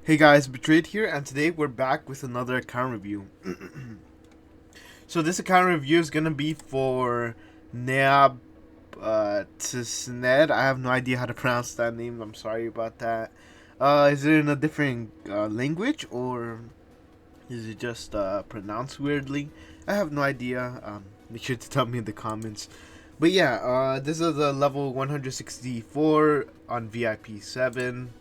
Hey guys, Betrayed here, and today we're back with another account review. So this account review is gonna be for Neab Tisned. I have no idea how to pronounce that name. I'm sorry about that. Is it in a different language, or is it just pronounced weirdly? I have no idea. Make sure to tell me in the comments. But yeah, this is a level 164 on VIP 7.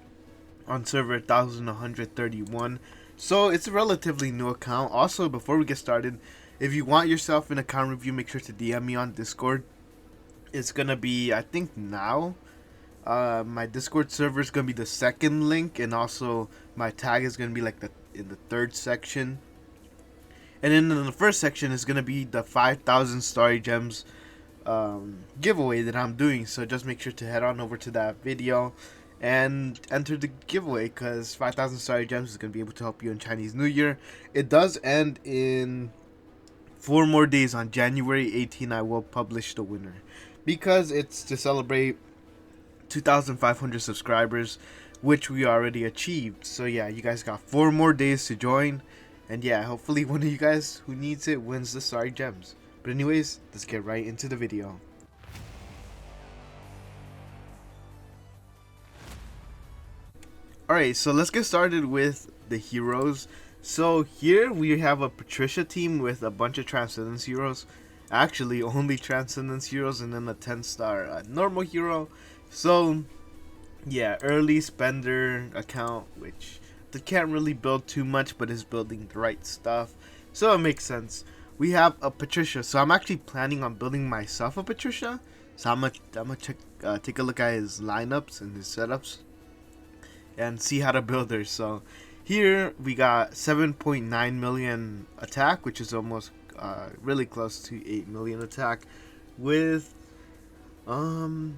On server 1131, so it's a relatively new account. Also, before we get started, if you want yourself an account review, make sure to DM me on Discord. It's gonna be, I think now, my Discord server is gonna be the second link, and also my tag is gonna be like in the third section, and then in the first section is gonna be the 5,000 starry gems giveaway that I'm doing. So just make sure to head on over to that video and enter the giveaway, because 5,000 starry gems is going to be able to help you in Chinese New Year. It does end in 4 more days. On January 18, I will publish the winner, because it's to celebrate 2,500 subscribers, which we already achieved. So yeah, you guys got 4 more days to join, and yeah, hopefully one of you guys who needs it wins the starry gems. But anyways, let's get right into the video. Alright, so let's get started with the heroes. So here we have a Patricia team with a bunch of Transcendence heroes. Actually, only Transcendence heroes, and then a 10-star normal hero. So yeah, early spender account, which they can't really build too much, but is building the right stuff. So it makes sense. We have a Patricia, so I'm actually planning on building myself a Patricia. So I'm gonna take a look at his lineups and his setups and see how to build her. So here we got 7.9 million attack, which is almost really close to 8 million attack, with okay,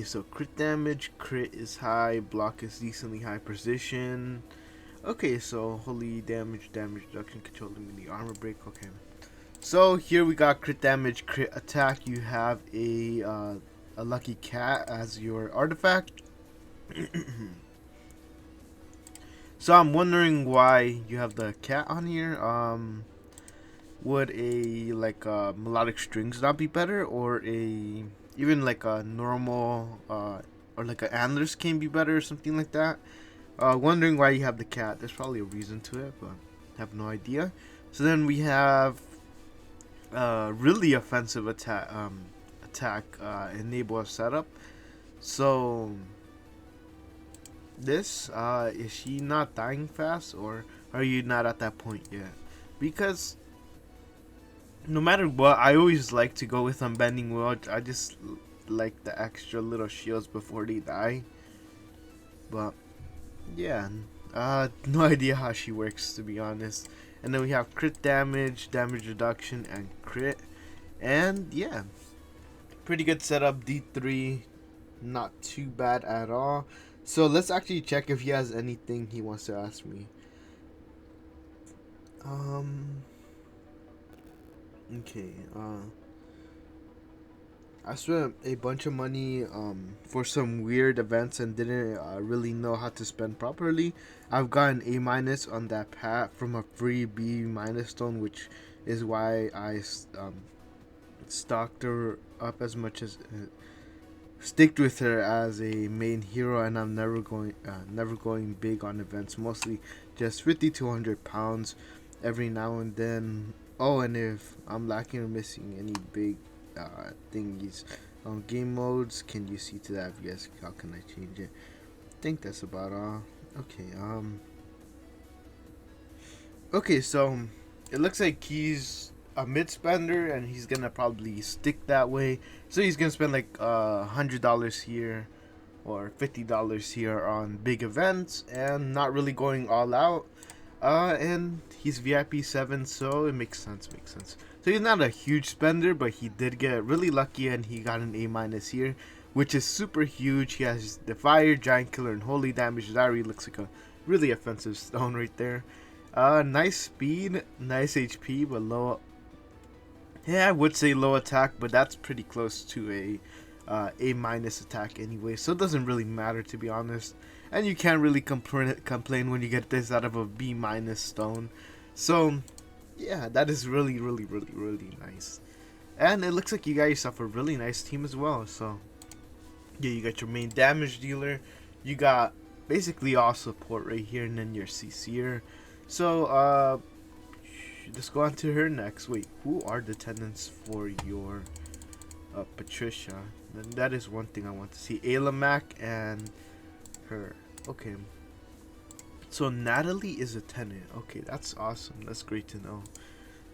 so crit damage, crit is high, block is decently high, precision. Okay, so holy damage, damage reduction, control immunity, armor break. Okay, so here we got crit damage, crit attack. You have a lucky cat as your artifact. So I'm wondering why you have the cat on here. Would a melodic strings not be better, or even like a normal or like a antlers can be better, or something like that? Wondering why you have the cat. There's probably a reason to it, but I have no idea. So then we have really offensive attack enable setup. So this is she not dying fast, or are you not at that point yet? Because no matter what, I always like to go with Unbending Will. I just like the extra little shields before they die. But yeah, no idea how she works, to be honest. And then we have crit damage, damage reduction, and crit. And yeah, pretty good setup. D3, not too bad at all. So let's actually check if he has anything he wants to ask me. Okay, I spent a bunch of money for some weird events and didn't really know how to spend properly. I've got an A- on that pat from a free B- stone, which is why I stocked her up as much as sticked with her as a main hero, and I'm never going big on events. Mostly just 50 to 100 pounds every now and then. Oh, and if I'm lacking or missing any big thingies game modes, can you see to that? Yes, how can I change it? I think that's about all. Okay, so it looks like he's a mid spender, and he's gonna probably stick that way. So he's gonna spend like $100 here or $50 here on big events, and not really going all out. And he's VIP 7, so it makes sense. So he's not a huge spender, but he did get really lucky, and he got an A- here, which is super huge. He has the fire, giant killer, and holy damage. That really looks like a really offensive stone right there. Nice speed, nice HP, but low. Yeah, I would say low attack, but that's pretty close to a A minus attack anyway, so it doesn't really matter, to be honest. And you can't really complain when you get this out of a B minus stone. So yeah, that is really, really, really, really nice. And it looks like you got yourself a really nice team as well. So yeah, you got your main damage dealer, you got basically all support right here, and then your CC'er. So let's go on to her next. Wait, who are the tenants for your Patricia? Then that is one thing I want to see. Ayla Mac and her. Okay. So Natalie is a tenant. Okay, that's awesome. That's great to know.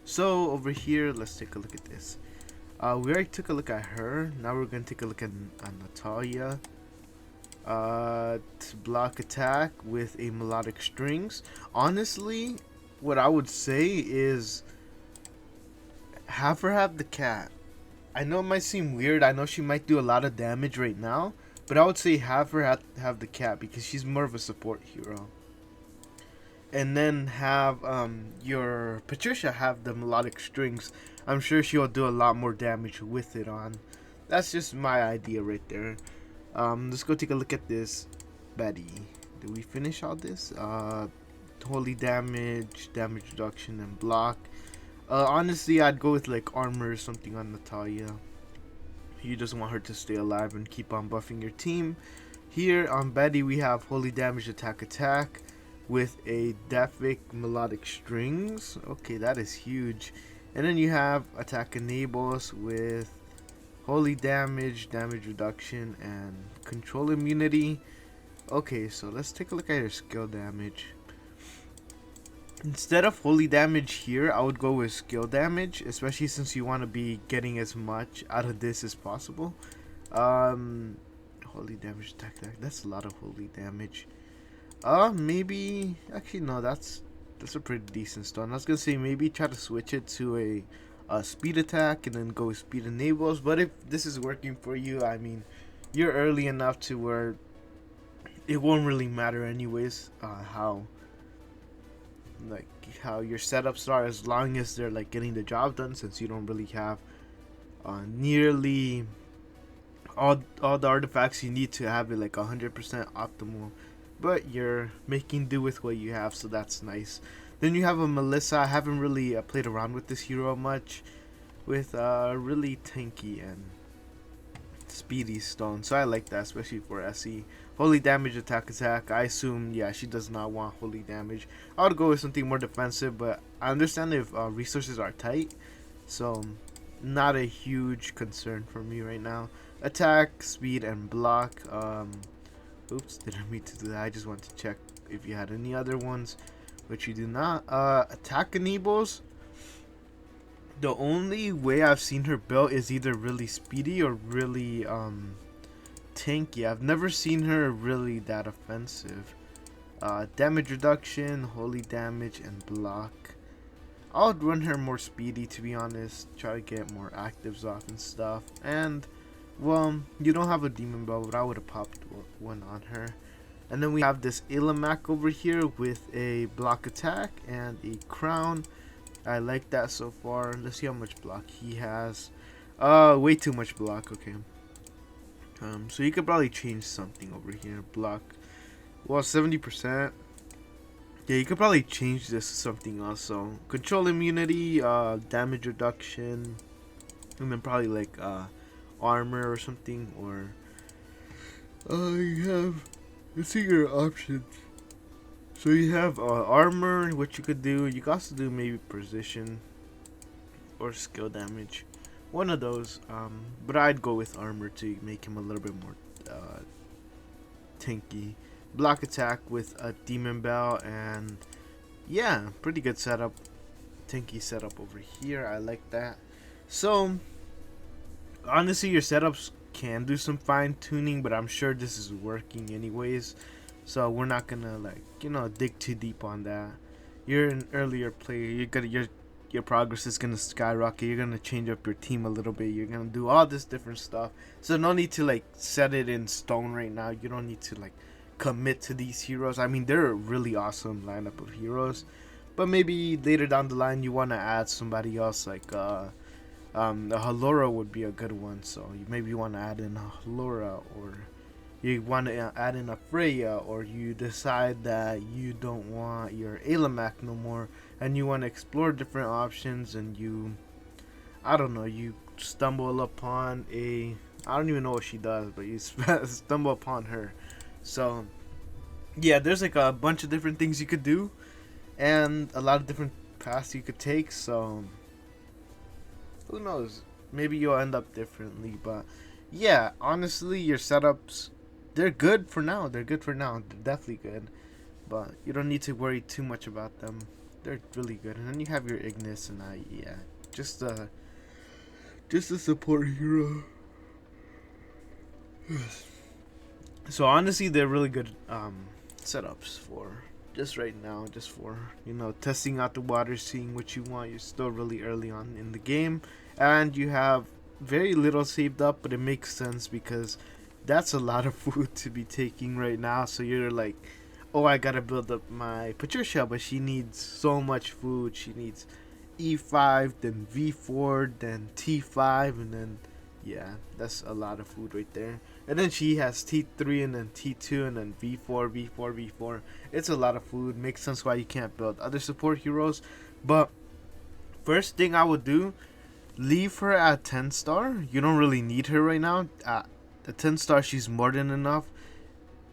So over here, let's take a look at this. We already took a look at her. Now we're gonna take a look at Natalia. To block attack with a melodic strings. Honestly, what I would say is have her have the cat. I know it might seem weird. I know she might do a lot of damage right now, but I would say have her have the cat because she's more of a support hero. And then have your Patricia have the melodic strings. I'm sure she'll do a lot more damage with it on. That's just my idea right there. Let's go take a look at this Betty. Did we finish all this? Holy damage, damage reduction, and block. Honestly, I'd go with like armor or something on Natalia. You just want her to stay alive and keep on buffing your team. Here on Betty, we have holy damage, attack with a Deathic melodic strings. Okay, that is huge. And then you have attack enables with holy damage, damage reduction, and control immunity. Okay, so let's take a look at her skill damage. Instead of holy damage here, I would go with skill damage, especially since you want to be getting as much out of this as possible. Holy damage attack, that's a lot of holy damage. Maybe actually no, that's a pretty decent stone. I was gonna say maybe try to switch it to a speed attack and then go with speed enables. But if this is working for you, I mean, you're early enough to where it won't really matter anyways. How your setups are, as long as they're like getting the job done, since you don't really have nearly all the artifacts you need to have it like 100% optimal, but you're making do with what you have, so that's nice. Then you have a Melissa. I haven't really played around with this hero much, with really tanky and speedy stone, so I like that, especially for SE. Holy damage, attack. I assume, yeah, she does not want holy damage. I would go with something more defensive, but I understand if resources are tight, so not a huge concern for me right now. Attack, speed, and block. Oops, didn't mean to do that. I just want to check if you had any other ones, which you do not. Attack enables. The only way I've seen her built is either really speedy or really tanky. I've never seen her really that offensive. Damage reduction, holy damage, and block. I would run her more speedy, to be honest. Try to get more actives off and stuff. And well, you don't have a demon bell, but I would have popped one on her. And then we have this Illimac over here with a block attack and a crown. I like that so far. Let's see how much block he has. Way too much block. Okay. So you could probably change something over here. Block. Well, 70%. Yeah, you could probably change this to something else. So control immunity, damage reduction, and then probably like armor or something. Or you have. Let's see your options. So you have armor, what you could do. You could also do maybe precision or skill damage, one of those. But I'd go with armor to make him a little bit more tanky. Block attack with a demon bell, and yeah, pretty good setup. Tanky setup over here. I like that. So honestly, your setups can do some fine tuning, but I'm sure this is working anyways. So we're not gonna dig too deep on that. You're an earlier player. You're gonna your progress is gonna skyrocket. You're gonna change up your team a little bit. You're gonna do all this different stuff. So no need to set it in stone right now. You don't need to commit to these heroes. I mean, they're a really awesome lineup of heroes, but maybe later down the line you want to add somebody else The Halora would be a good one. So maybe you want to add in a Halora, or you want to add in a Freya, or you decide that you don't want your Alamak no more, and you want to explore different options, and you, I don't know, you stumble upon a, I don't even know what she does, but you stumble upon her. So yeah, there's like a bunch of different things you could do, and a lot of different paths you could take. So who knows? Maybe you'll end up differently, but yeah, honestly, your setups, they're good for now. They're good for now. They're definitely good, but you don't need to worry too much about them. They're really good, and then you have your Ignis, and yeah, just just a support hero. So honestly, they're really good setups for just right now, just for, you know, testing out the water, seeing what you want. You're still really early on in the game, and you have very little saved up, but it makes sense because that's a lot of food to be taking right now. So you're like, oh, I gotta build up my Patricia, but she needs so much food. She needs E5, then V4, then T5, and then yeah, that's a lot of food right there. And then she has T3, and then T2, and then V4, V4, V4. It's a lot of food. Makes sense why you can't build other support heroes. But first thing I would do, leave her at 10 star. You don't really need her right now. At the 10 star, she's more than enough.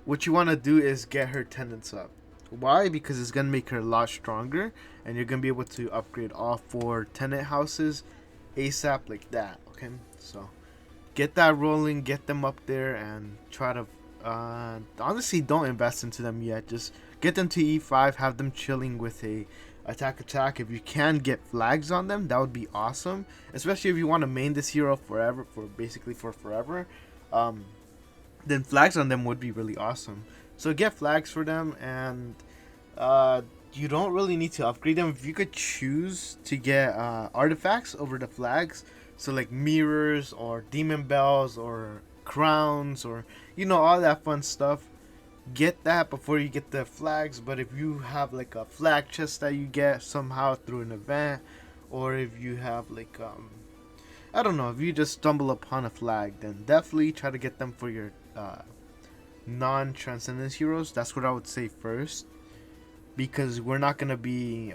What you want to do is get her tenants up. Why? Because it's going to make her a lot stronger, and you're going to be able to upgrade all 4 tenant houses ASAP like that. Okay, so get that rolling, get them up there, and try to honestly, don't invest into them yet. Just get them to E5, have them chilling with a attack. If you can get flags on them, that would be awesome, especially if you want to main this hero forever, for forever. Then flags on them would be really awesome. So get flags for them, and you don't really need to upgrade them. If you could choose to get artifacts over the flags, so like mirrors or demon bells or crowns, or, you know, all that fun stuff, get that before you get the flags. But if you have like a flag chest that you get somehow through an event, or if you have like I don't know, if you just stumble upon a flag, then definitely try to get them for your non-transcendence heroes. That's what I would say first, because we're not gonna be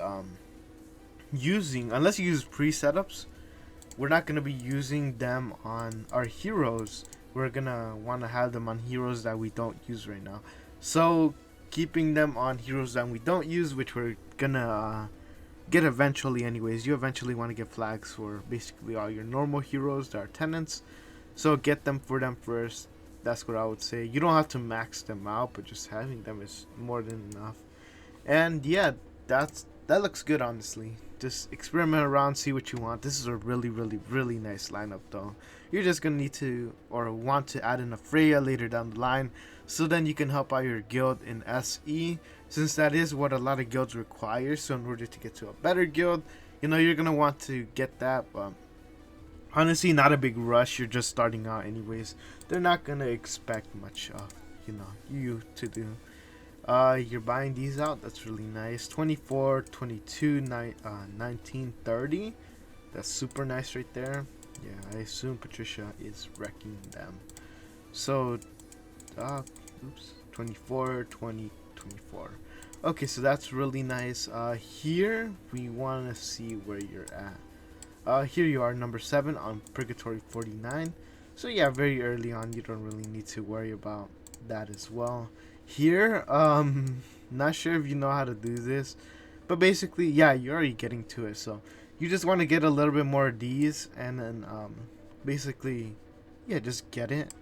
using, unless you use pre-setups, we're not gonna be using them on our heroes. We're gonna want to have them on heroes that we don't use right now. So keeping them on heroes that we don't use, which we're gonna get eventually anyways. You eventually want to get flags for basically all your normal heroes that are tenants, so get them for them first. That's what I would say. You don't have to max them out, but just having them is more than enough. And yeah, that looks good, honestly. Just experiment around, see what you want. This is a really nice lineup though. You're just gonna need to, or want to, add in a Freya later down the line, so then you can help out your guild in SE, since that is what a lot of guilds require. So in order to get to a better guild, you know, you're gonna want to get that. But honestly, not a big rush. You're just starting out anyways. They're not gonna expect much of, you know, you to do. You're buying these out. That's really nice. 24, 22, 19, 30. That's super nice right there. Yeah, I assume Patricia is wrecking them. So, oops, 24, 20, 24. Okay, so that's really nice. Here we want to see where you're at. Here you are, number 7 on Purgatory 49. So yeah, very early on. You don't really need to worry about that as well. Here, not sure if you know how to do this, but basically, yeah, you're already getting to it. So you just want to get a little bit more of these, and then basically, yeah, just get it.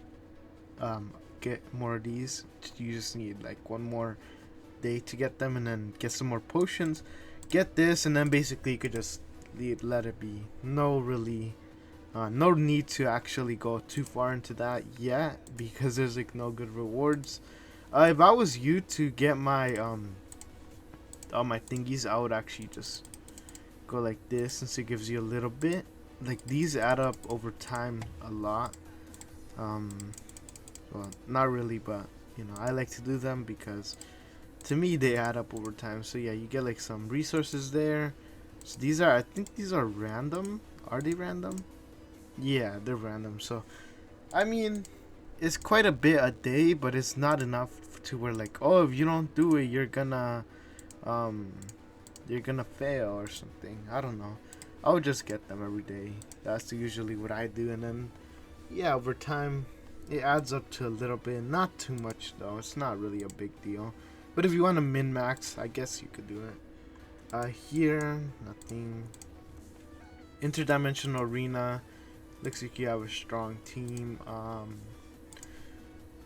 Get more of these. You just need like one more day to get them, and then get some more potions. Get this, and then basically you could just let it be. No need to actually go too far into that yet, because there's like no good rewards. If I was you, to get my all my thingies, I would actually just go like this, since it gives you a little bit. Like, these add up over time a lot. Well, not really, but you know, I like to do them because to me they add up over time. So yeah, you get like some resources there. So these are, I think these are random. Are they random? Yeah, they're random. So, I mean, it's quite a bit a day, but it's not enough to where like, oh, if you don't do it, um, you're gonna fail or something. I don't know. I would just get them every day. That's usually what I do, and then yeah, over time, it adds up to a little bit. Not too much though. It's not really a big deal. But if you want to min max, I guess you could do it. Here, nothing. Interdimensional arena. Looks like you have a strong team.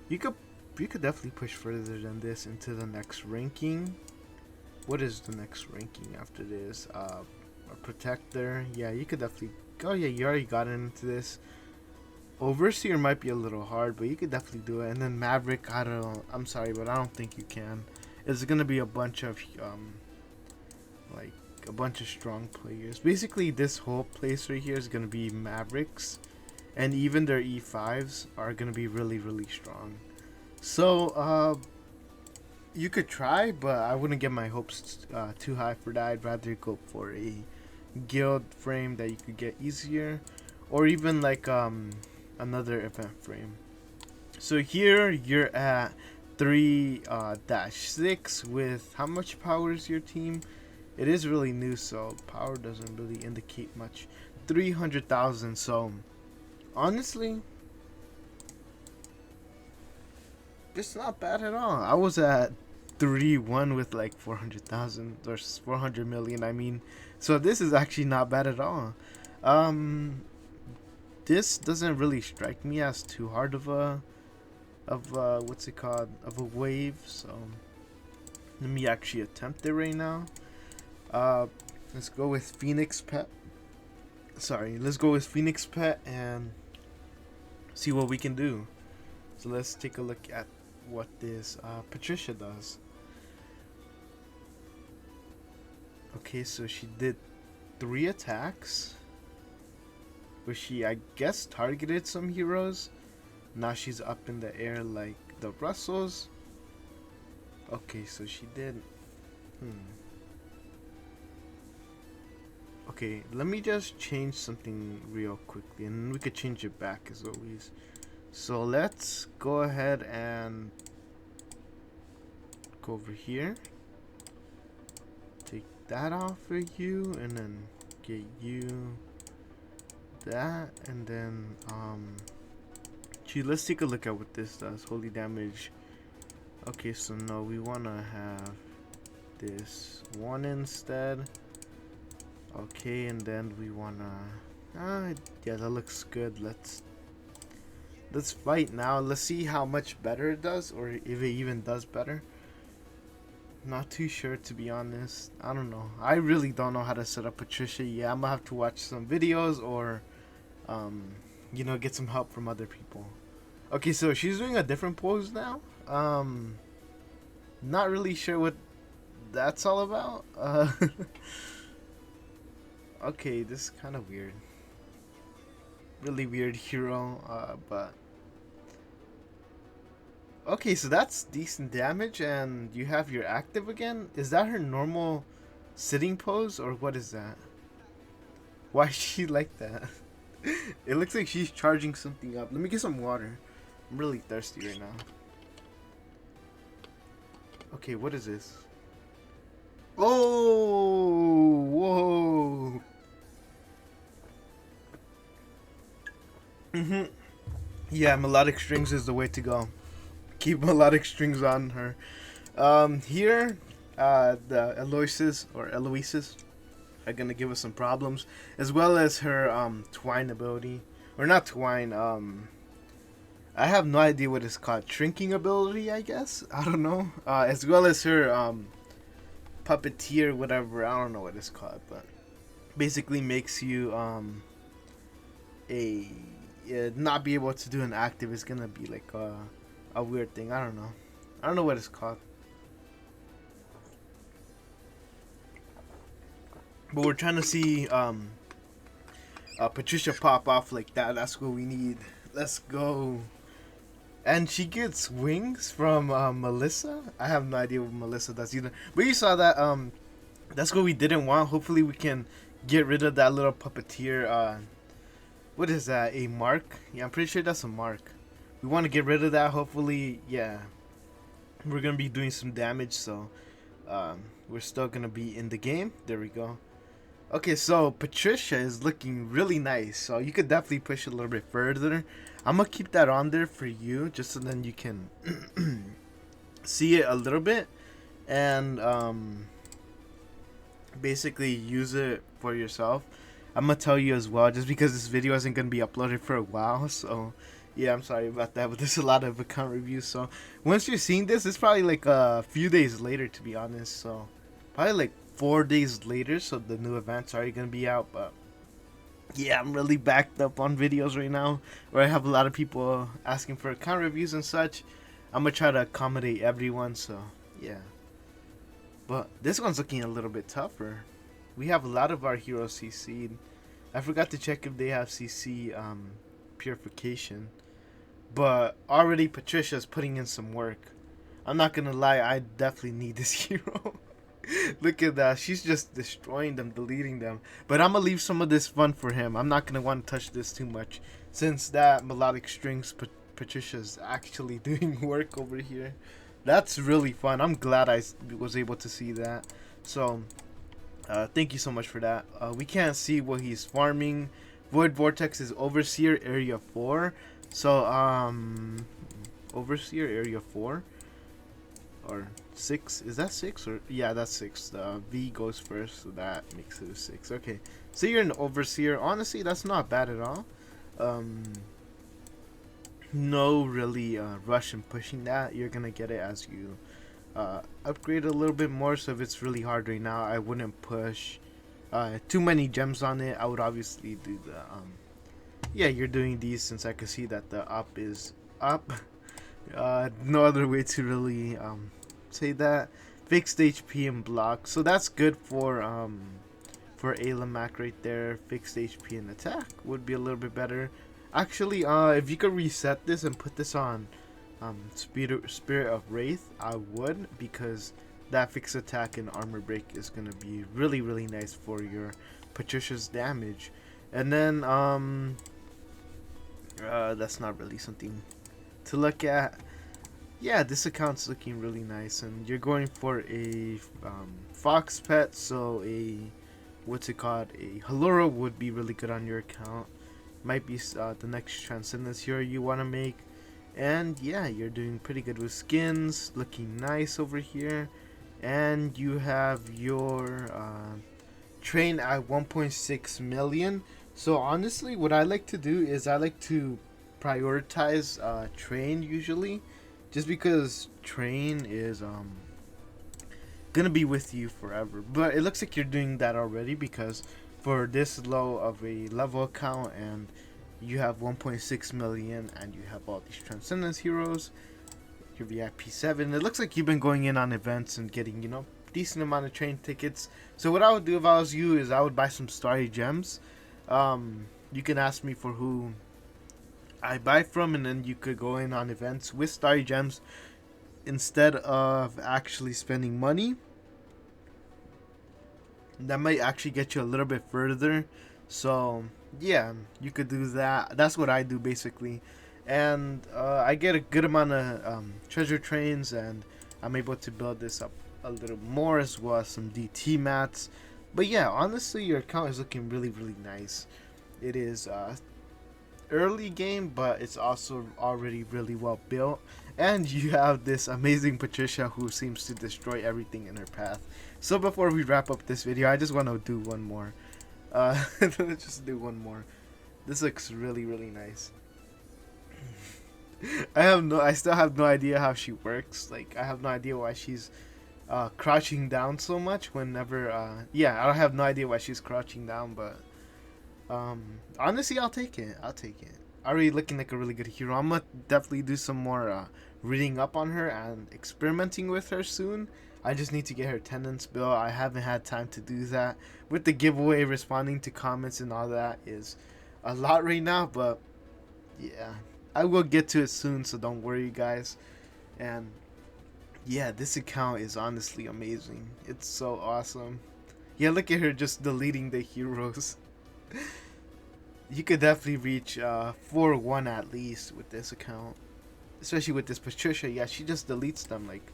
You could definitely push further than this into the next ranking. What is the next ranking after this? A protector. Yeah, you could definitely. Oh yeah, you already got into this. Overseer might be a little hard, but you could definitely do it. And then Maverick, I don't know. I'm sorry, but I don't think you can. It's gonna be a bunch of like a bunch of strong players. Basically, this whole place right here is gonna be Mavericks, and even their E5s are gonna be really, really strong. So, you could try, but I wouldn't get my hopes too high for that. I'd rather go for a guild frame that you could get easier, or even like another event frame. So here you're at 3-6 with how much power is your team? It is really new, so power doesn't really indicate much. 300,000. So honestly, it's not bad at all. I was at 3-1 with like 400,000 or 400 million. I mean, so this is actually not bad at all. This doesn't really strike me as too hard of a what's it called, of a wave. So let me actually attempt it right now. Let's go with Phoenix Pet. Let's go with Phoenix Pet and see what we can do. So let's take a look at what this Patricia does. Okay, so she did 3 attacks, but she, I guess, targeted some heroes. Now she's up in the air like the Russells. Okay, so she did. Okay, let me just change something real quickly, and we could change it back as always. So let's go ahead and go over here. Take that off for you, and then get you that, and then gee, let's take a look at what this does. Holy damage. Okay, so no, we wanna have this one instead. Okay, and then we wanna yeah, that looks good. Let's fight now. Let's see how much better it does, or if it even does better. Not too sure, to be honest. I don't know. I really don't know how to set up Patricia. Yeah, I'm gonna have to watch some videos, or you know, get some help from other people. Okay, so she's doing a different pose now. Not really sure what that's all about. Okay, this is kind of weird. Really weird hero, but okay, so that's decent damage, and you have your active again. Is that her normal sitting pose, or what is that? Why is she like that? It looks like she's charging something up. Let me get some water. I'm really thirsty right now. Okay, what is this? Oh, whoa. Yeah, melodic strings is the way to go. Keep melodic strings on her. Here, the Eloises are gonna give us some problems, as well as her twine ability, or not twine. I have no idea what it's called. Shrinking ability, I guess. I don't know. As well as her puppeteer, whatever. I don't know what it's called, but basically makes you not be able to do an active. Is gonna be like a weird thing. I don't know. I don't know what it's called. But we're trying to see Patricia pop off like that. That's what we need. Let's go. And she gets wings from Melissa. I have no idea what Melissa does either. But you saw that. That's what we didn't want. Hopefully we can get rid of that little puppeteer. What is that? A mark? Yeah, I'm pretty sure that's a mark. We want to get rid of that. Hopefully, yeah. We're gonna be doing some damage, so we're still gonna be in the game. There we go. Okay, so Patricia is looking really nice, so you could definitely push it a little bit further. I'm gonna keep that on there for you, just so then you can see it a little bit and basically use it for yourself. I'm gonna tell you as well, just because this video isn't gonna be uploaded for a while, so yeah, I'm sorry about that, but there's a lot of account reviews, so once you're seeing this, it's probably like a few days later, to be honest, so probably like 4 days later, so the new event's already gonna be out, but yeah, I'm really backed up on videos right now, where I have a lot of people asking for account reviews and such. I'm gonna try to accommodate everyone, so yeah. But this one's looking a little bit tougher. We have a lot of our heroes CC'd. I forgot to check if they have CC purification. But already Patricia's putting in some work. I'm not gonna lie, I definitely need this hero. Look at that. She's just destroying them, deleting them. But I'm gonna leave some of this fun for him. I'm not gonna want to touch this too much, since that melodic strings Patricia's actually doing work over here. That's really fun. I'm glad I was able to see that. So thank you so much for that. We can't see what he's farming. Void Vortex is Overseer Area 4. So Overseer Area 4 or 6, is that 6? Or yeah, that's 6. The V goes first, so that makes it a 6. Okay, so you're an Overseer. Honestly, that's not bad at all. No really rush in pushing that. You're gonna get it as you upgrade a little bit more. So if it's really hard right now, I wouldn't push too many gems on it. I would obviously do the yeah, you're doing these, since I can see that the up is up. No other way to really say that. Fixed HP and block, so that's good for Alamac right there. Fixed HP and attack would be a little bit better. Actually, if you could reset this and put this on Spirit of Wraith, I would, because that fixed attack and armor break is gonna be really really nice for your Patricia's damage. And then that's not really something to look at. Yeah, this account's looking really nice, and you're going for a fox pet, so a what's it called, a Halura would be really good on your account. Might be the next Transcendence hero you want to make. And yeah, you're doing pretty good with skins, looking nice over here. And you have your train at 1.6 million. So honestly, what I like to do is I like to prioritize train usually, just because train is gonna be with you forever. But it looks like you're doing that already, because for this low of a level account and you have 1.6 million and you have all these Transcendence heroes, your VIP 7, it looks like you've been going in on events and getting, you know, decent amount of train tickets. So what I would do if I was you is I would buy some starry gems. You can ask me for who I buy from, and then you could go in on events with starry gems instead of actually spending money. That might actually get you a little bit further. So yeah, you could do that. That's what I do basically. And I get a good amount of treasure trains, and I'm able to build this up a little more, as well as some DT mats. But yeah, honestly, your account is looking really really nice. It is early game, but it's also already really well built, and you have this amazing Patricia who seems to destroy everything in her path. So before we wrap up this video, I just want to do one more. Let's just do one more. This looks really really nice. I still have no idea how she works. Like, I have no idea why she's crouching down so much whenever yeah, I have no idea why she's crouching down, but honestly, I'll take it. Already looking like a really good hero. I'm gonna definitely do some more reading up on her and experimenting with her soon. I just need to get her tenants built. I haven't had time to do that. With the giveaway, responding to comments and all that is a lot right now, but yeah, I will get to it soon, so don't worry guys. And yeah, this account is honestly amazing. It's so awesome. Yeah, look at her just deleting the heroes. You could definitely reach 4-1 at least with this account. Especially with this Patricia. Yeah, she just deletes them. Like,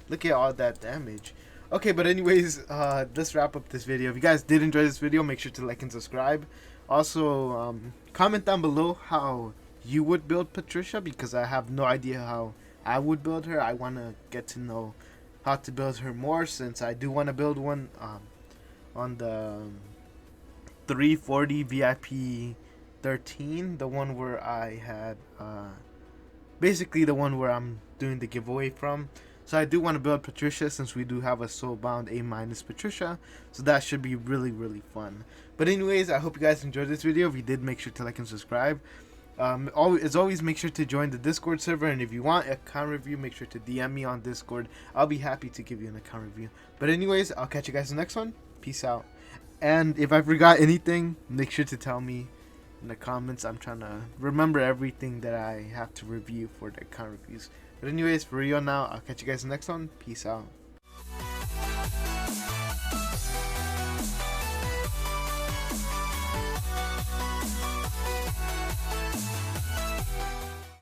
look at all that damage. Okay, but anyways, let's wrap up this video. If you guys did enjoy this video, make sure to like and subscribe. Also, comment down below how you would build Patricia, because I have no idea how I would build her. I want to get to know how to build her more, since I do want to build one on the 340 VIP 13, the one where I had basically the one where I'm doing the giveaway from. So I do want to build Patricia, since we do have a soulbound A- Patricia, so that should be really fun. But anyways, I hope you guys enjoyed this video. If you did, make sure to like and subscribe. As always, make sure to join the Discord server, and if you want an account review, make sure to DM me on Discord. I'll be happy to give you an account review. But anyways, I'll catch you guys in the next one. Peace out. And if I forgot anything, make sure to tell me in the comments. I'm trying to remember everything that I have to review for the account reviews. But anyways, for real now, I'll catch you guys in the next one. Peace out.